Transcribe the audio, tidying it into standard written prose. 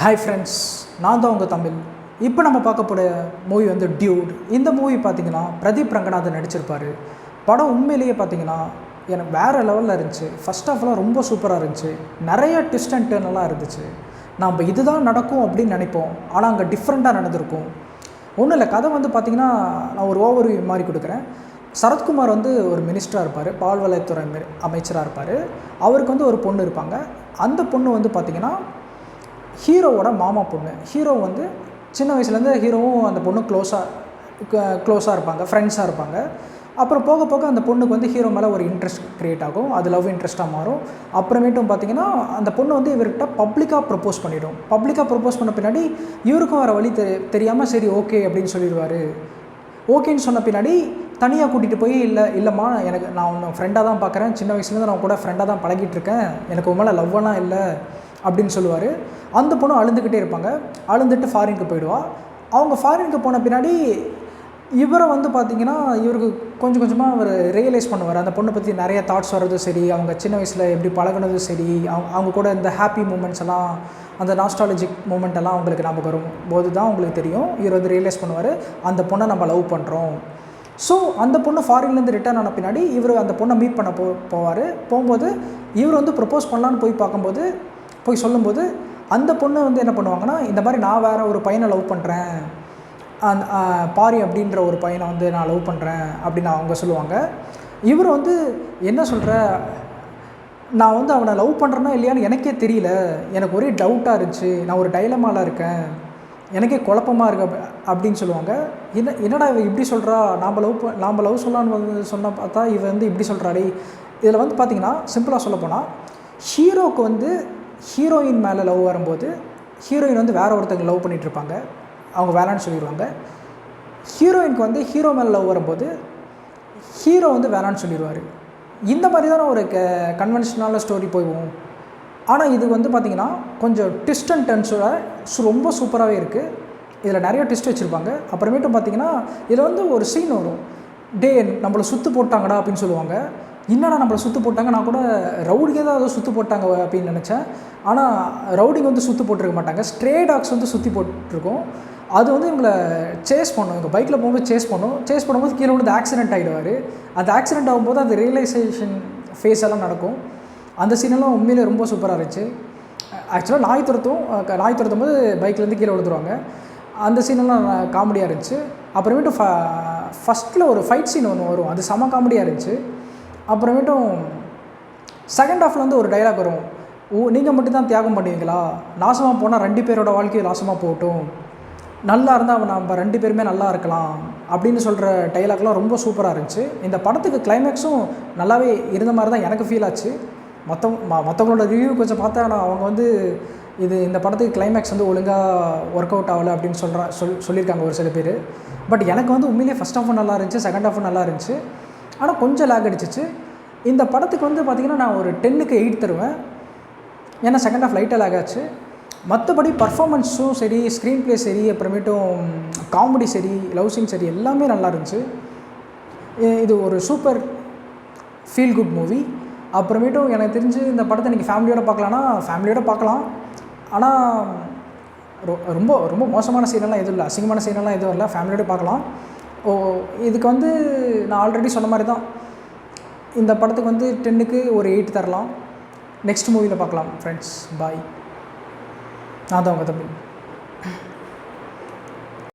Hi friends, நான் தான் உங்கள் தமிழ். இப்போ நம்ம பார்க்கக்கூடிய மூவி வந்து டியூட். இந்த மூவி பார்த்திங்கன்னா பிரதீப் ரங்கநாதன் நடிச்சிருப்பார். படம் உண்மையிலேயே பார்த்திங்கன்னா எனக்கு வேறு லெவலில் இருந்துச்சு. ஃபஸ்ட் ஆஃப்லாம் ரொம்ப சூப்பராக இருந்துச்சு. நிறைய ட்விஸ்ட் அண்ட் டர்னெல்லாம் இருந்துச்சு. நம்ம இதுதான் நடக்கும் அப்படின்னு நினைப்போம், ஆனால் அங்கே டிஃப்ரெண்ட்டாக நடந்திருக்கும். ஒன்றும் இல்லை, கதை வந்து பார்த்திங்கன்னா நான் ஒரு ஓவர்வியூ மாதிரி கொடுக்குறேன். சரத்குமார் வந்து ஒரு மினிஸ்டராக இருப்பார், பால்வளத்துறை அமைச்சராக இருப்பார். அவருக்கு வந்து ஒரு பொண்ணு இருப்பாங்க. அந்த பொண்ணு வந்து பார்த்திங்கன்னா ஹீரோவோட மாமா பொண்ணு. ஹீரோ வந்து சின்ன வயசுலேருந்து ஹீரோவும் அந்த பொண்ணு க்ளோஸாக இருப்பாங்க, ஃப்ரெண்ட்ஸாக இருப்பாங்க. அப்புறம் போக போக அந்த பொண்ணுக்கு வந்து ஹீரோ மேலே ஒரு இன்ட்ரெஸ்ட் க்ரியேட் ஆகும். அது லவ் இன்ட்ரெஸ்ட்டாக மாறும். அப்புறமேட்டும் பார்த்திங்கன்னா அந்த பொண்ணு வந்து இவர்கிட்ட பப்ளிக்காக ப்ரப்போஸ் பண்ணிவிடும். பப்ளிக்காக ப்ரப்போஸ் பண்ண பின்னாடி இவருக்கும் வேறு வழி தெரியாமல் சரி ஓகே அப்படின்னு சொல்லிடுவார். ஓகேன்னு சொன்ன பின்னாடி தனியாக கூட்டிகிட்டு போய் இல்லைம்மா, நான் உன்னை ஃப்ரெண்டாக தான் பார்க்குறேன், சின்ன வயசுலேருந்து நான் கூட ஃப்ரெண்டாக தான் பழகிட்டு இருக்கேன், எனக்கு உன் மேலே லவ்வெல்லாம் இல்லை அப்படின்னு சொல்லுவார். அந்த பொண்ணு அழுந்துக்கிட்டே இருப்பாங்க. அழுந்துட்டு ஃபாரினுக்கு போயிடுவா. அவங்க ஃபாரினுக்கு போன பின்னாடி இவரை வந்து பார்த்திங்கன்னா இவருக்கு கொஞ்சம் கொஞ்சமாக அவர் ரியலைஸ் பண்ணுவார். அந்த பொண்ணை பற்றி நிறைய தாட்ஸ் வர்றதும் சரி, அவங்க சின்ன வயசில் எப்படி பழகினதும் சரி, அவங்க கூட இந்த ஹாப்பி மூமெண்ட்ஸ் எல்லாம், அந்த நாஸ்டாலஜிக் மூமெண்ட் எல்லாம் அவங்களுக்கு ஞாபகம் வரும் போது தான் உங்களுக்கு தெரியும். இவர் வந்து ரியலைஸ் பண்ணுவார், அந்த பொண்ணை நம்ம லவ் பண்ணுறோம். ஸோ அந்த பொண்ணு ஃபாரின்லேருந்து ரிட்டர்ன் ஆன பின்னாடி இவர் அந்த பொண்ணை மீட் பண்ண போவார். போகும்போது இவர் வந்து ப்ரப்போஸ் பண்ணலான்னு போய் சொல்லும்போது அந்த பொண்ணு வந்து என்ன பண்ணுவாங்கன்னா, இந்த மாதிரி நான் வேறு ஒரு பையனை லவ் பண்ணுறேன், அந்த பாரி அப்படின்ற ஒரு பையனை வந்து நான் லவ் பண்ணுறேன் அப்படின்னு அவங்க சொல்லுவாங்க. இவர் வந்து என்ன சொல்கிற, நான் வந்து அவனை லவ் பண்ணுறேன்னா இல்லையான்னு எனக்கே தெரியல, எனக்கு ஒரே டவுட்டாக இருந்துச்சு, நான் ஒரு டைலமாவில் இருக்கேன், எனக்கே குழப்பமாக இருக்கு அப்படின்னு சொல்லுவாங்க. என்னடா இவ இப்படி சொல்கிறா, நாம் லவ் சொல்லலான்னு சொன்ன பார்த்தா இவ வந்து இப்படி சொல்கிறாடி. இதில் வந்து பார்த்திங்கன்னா சிம்பிளாக சொல்லப்போனால், ஹீரோவுக்கு வந்து ஹீரோயின் மேலே லவ் வரும்போது ஹீரோயின் வந்து வேறு ஒருத்தங்க லவ் பண்ணிகிட்ருப்பாங்க, அவங்க வேணான்னு சொல்லிடுவாங்க. ஹீரோயினுக்கு வந்து ஹீரோ மேலே லவ் வரும்போது ஹீரோ வந்து வேணான்னு சொல்லிடுவார். இந்த மாதிரி தானே ஒரு கன்வென்ஷனலான ஸ்டோரி போய்வோம். ஆனால் இது வந்து பார்த்திங்கன்னா கொஞ்சம் ட்விஸ்ட் அண்ட் டர்ன்ஸோட ரொம்ப சூப்பராகவே இருக்குது. இதில் நிறைய ட்விஸ்ட் வச்சுருப்பாங்க. அப்புறமேட்டு பார்த்திங்கன்னா இதில் வந்து ஒரு சீன் வரும், நம்மளை சுற்று போட்டாங்கடா அப்படின்னு சொல்லுவாங்க. என்னடா நம்மளை சுற்று போட்டாங்க, நான் கூட ரவுடிங்கே தான் ஏதோ சுற்று போட்டாங்க அப்படின்னு நினச்சேன். ஆனால் ரவுடிங்க வந்து சுற்று போட்டிருக்க மாட்டாங்க, ஸ்ட்ரே டாக்ஸ் வந்து சுற்றி போட்டிருக்கோம். அது வந்து இவங்களை சேஸ் பண்ணும், எங்கள் பைக்கில் போகும்போது சேஸ் பண்ணும்போது கீழே விழுந்து ஆக்சிடென்ட் ஆகிடுவார். அந்த ஆக்சிடென்ட் ஆகும்போது அது ரியலைசேஷன் ஃபேஸ் எல்லாம் நடக்கும். அந்த சீனெல்லாம் உண்மையிலே ரொம்ப சூப்பராக இருந்துச்சு. ஆக்சுவலாக நாய் துரத்தும் போது பைக்லேருந்து கீழே விழுந்துருவாங்க. அந்த சீனெல்லாம் காமெடியாக இருந்துச்சு. அப்புறமேட்டு ஃபஸ்ட்டில் ஒரு ஃபைட் சீன் ஒன்று வரும், அது செம காமெடியாக இருந்துச்சு. அப்புறமேட்டும் செகண்ட் ஹாஃபில் வந்து ஒரு டைலாக் வரும், நீங்கள் மட்டும்தான் தியாகம் பண்ணுவீங்களா, நாசமாக போனால் 2 பேரோட வாழ்க்கையும் நாசமாக போகட்டும், நல்லா இருந்தால் நம்ம 2 பேருமே நல்லா இருக்கலாம் அப்படின்னு சொல்கிற டைலாக்லாம் ரொம்ப சூப்பராக இருந்துச்சு. இந்த படத்துக்கு கிளைமேக்ஸும் நல்லாவே இருந்த மாதிரி தான் எனக்கு ஃபீல் ஆச்சு. மற்றவங்களோட ரிவ்யூ கொஞ்சம் பார்த்தா அவங்க வந்து இந்த படத்துக்கு கிளைமேக்ஸ் வந்து ஒழுங்காக ஒர்க் அவுட் ஆகலை அப்படின்னு சொல்லியிருக்காங்க ஒரு சில பேர். பட் எனக்கு வந்து உண்மையிலேயே ஃபஸ்ட் ஹாஃபும் நல்லா இருந்துச்சு, செகண்ட் ஹாஃபும் நல்லா இருந்துச்சு. ஆனால் கொஞ்சம் லேக் அடிச்சிச்சு. இந்த படத்துக்கு வந்து பார்த்திங்கன்னா நான் ஒரு 10க்கு 8 தருவேன். ஏன்னா செகண்ட் ஹாஃப் லைட்டாக லேக் ஆச்சு. மற்றபடி பர்ஃபார்மன்ஸும் சரி, ஸ்க்ரீன் ப்ளே சரி, அப்புறமேட்டும் காமெடி சரி, லவ் சீன் சரி, எல்லாமே நல்லா இருந்துச்சு. இது ஒரு சூப்பர் ஃபீல் குட் மூவி. அப்புறமேட்டும் எனக்கு தெரிஞ்சு இந்த படத்தை நீங்கள் ஃபேமிலியோடு பார்க்கலாம். ஆனால் ரொம்ப ரொம்ப மோசமான சீனெல்லாம் எதுவும் இல்லை, அசிங்கமான சீனெல்லாம் எதுவும் இல்லை, ஃபேமிலியோடு பார்க்கலாம். இதுக்கு வந்து நான் ஆல்ரெடி சொன்ன மாதிரி தான், இந்த படத்துக்கு வந்து 10க்கு ஒரு 8 தரலாம். நெக்ஸ்ட் மூவியில் பார்க்கலாம் ஃப்ரெண்ட்ஸ். பாய். நான் தான் உங்கள் தமிழ்.